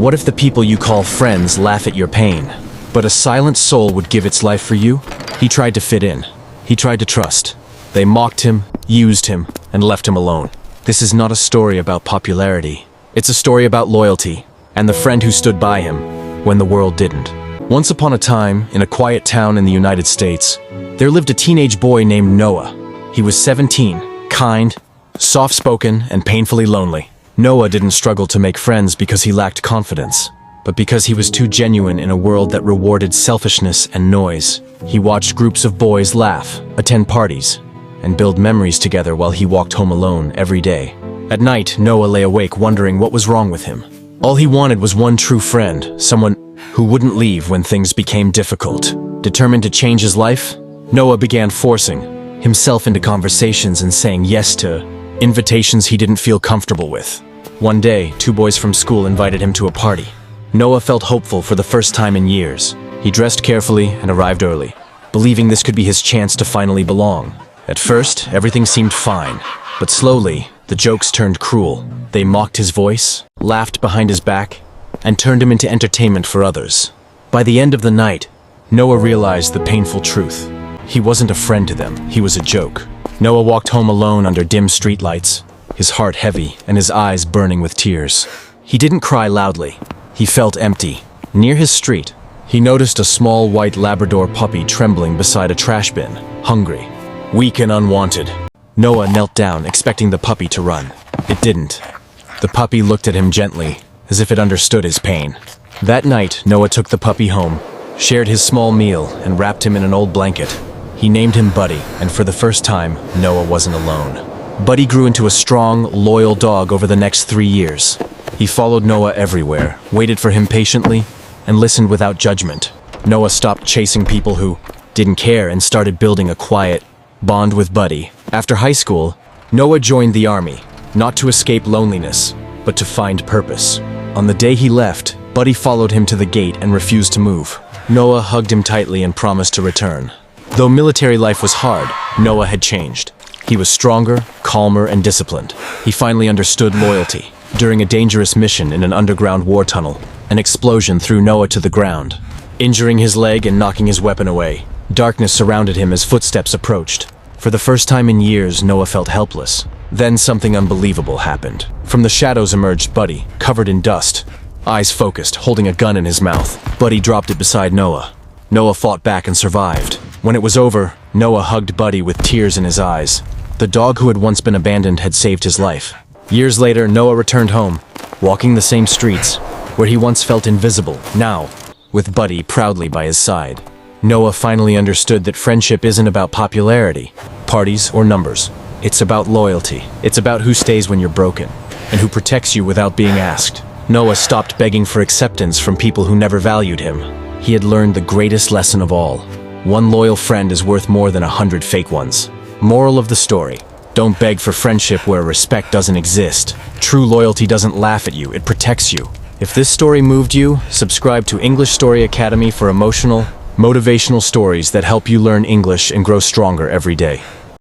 What if the people you call friends laugh at your pain, but a silent soul would give its life for you? He tried to fit in. He tried to trust. They mocked him, used him, and left him alone. This is not a story about popularity. It's a story about loyalty, and the friend who stood by him when the world didn't. Once upon a time, in a quiet town in the United States, there lived a teenage boy named Noah. He was 17, kind, soft-spoken, and painfully lonely. Noah didn't struggle to make friends because he lacked confidence, but because he was too genuine in a world that rewarded selfishness and noise. He watched groups of boys laugh, attend parties, and build memories together while he walked home alone every day. At night, Noah lay awake wondering what was wrong with him. All he wanted was one true friend, someone who wouldn't leave when things became difficult. Determined to change his life, Noah began forcing himself into conversations and saying yes to invitations he didn't feel comfortable with. One day, two boys from school invited him to a party. Noah felt hopeful for the first time in years. He dressed carefully and arrived early, believing this could be his chance to finally belong. At first, everything seemed fine, but slowly, the jokes turned cruel. They mocked his voice, laughed behind his back, and turned him into entertainment for others. By the end of the night, Noah realized the painful truth. He wasn't a friend to them, he was a joke. Noah walked home alone under dim streetlights, his heart heavy and his eyes burning with tears. He didn't cry loudly. He felt empty. Near his street, he noticed a small white Labrador puppy trembling beside a trash bin, hungry, weak and unwanted. Noah knelt down, expecting the puppy to run. It didn't. The puppy looked at him gently, as if it understood his pain. That night, Noah took the puppy home, shared his small meal, and wrapped him in an old blanket. He named him Buddy, and for the first time, Noah wasn't alone. Buddy grew into a strong, loyal dog over the next 3 years. He followed Noah everywhere, waited for him patiently, and listened without judgment. Noah stopped chasing people who didn't care and started building a quiet bond with Buddy. After high school, Noah joined the army, not to escape loneliness, but to find purpose. On the day he left, Buddy followed him to the gate and refused to move. Noah hugged him tightly and promised to return. Though military life was hard, Noah had changed. He was stronger, calmer, and disciplined. He finally understood loyalty. During a dangerous mission in an underground war tunnel, an explosion threw Noah to the ground, injuring his leg and knocking his weapon away. Darkness surrounded him as footsteps approached. For the first time in years, Noah felt helpless. Then something unbelievable happened. From the shadows emerged Buddy, covered in dust, eyes focused, holding a gun in his mouth. Buddy dropped it beside Noah. Noah fought back and survived. When it was over, Noah hugged Buddy with tears in his eyes. The dog who had once been abandoned had saved his life. Years later, Noah returned home, walking the same streets, where he once felt invisible, now, with Buddy proudly by his side. Noah finally understood that friendship isn't about popularity, parties, or numbers. It's about loyalty. It's about who stays when you're broken, and who protects you without being asked. Noah stopped begging for acceptance from people who never valued him. He had learned the greatest lesson of all. One loyal friend is worth more than 100 fake ones. Moral of the story: don't beg for friendship where respect doesn't exist. True loyalty doesn't laugh at you, it protects you. If this story moved you, subscribe to English Story Academy for emotional, motivational stories that help you learn English and grow stronger every day.